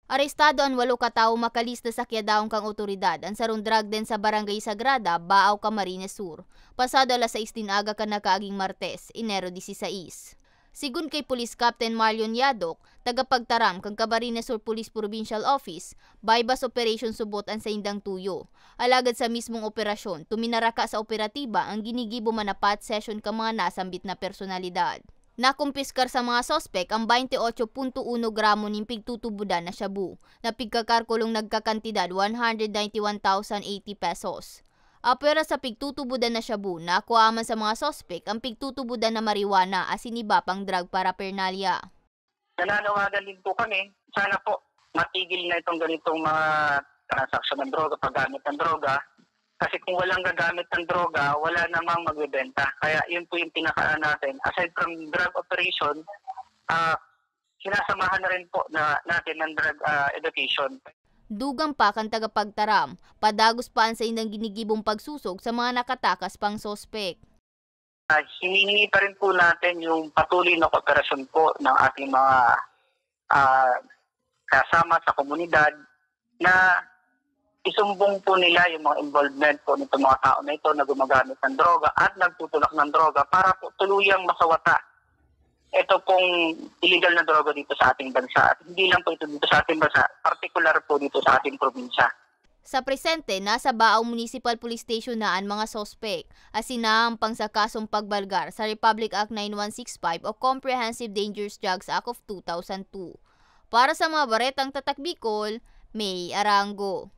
Arestado ang 8 katawo makalista sa Quiadaon kang otoridad ang sarong drug den sa Barangay Sagrada, Baaw, Camarines Sur. Pasado alas 6 din aga ka nakaaging Martes, Enero 16. Sigun kay Police Captain Marlon Yadok, tagapagtaram kang Camarines Sur Police Provincial Office, bypass operation subot ang sa indang tuyo. Alagad sa mismong operasyon, tuminaraka sa operatiba ang ginigibo manapat session ka mga nasambit na personalidad. Nakumpiskar sa mga sospek ang 28.1 gramo ng pigtutubudan na shabu, na pigkakarkulong nagkakantidad 191,080 pesos. Apera sa pigtutubudan na shabu, nakuha man sa mga sospek ang pigtutubudan na marijuana as iniba pang drug paraphernalia. Nananawagan din po kami, sana po matigil na itong ganitong mga transaksyon ng droga, paggamit ng droga. Kasi kung walang gagamit ng droga, wala namang magbebenta. Kaya yun po yung pinakaan natin. Aside from drug operation, sinasamahan na rin po natin ng drug education. Dugang pa kan tagapagtaram, padagos pa sa indang ginigibong pagsusog sa mga nakatakas pang sospek. Hinihingi pa rin po natin yung patuloy na kooperasyon po ng ating mga kasama sa komunidad na isumbong po nila yung mga involvement po nitong mga tao na ito na gumagamit ng droga at nagtutulak ng droga para po tuluyang masawata ito pong illegal na droga dito sa ating bansa. At hindi lang po ito dito sa ating bansa, particular po dito sa ating probinsya. Sa presente, nasa Baaw Municipal Police Station na ang mga sospek as sinahampang sa kasong pagbalgar sa Republic Act 9165 o Comprehensive Dangerous Drugs Act of 2002. Para sa mga baretang tatak Bicol, May Arango.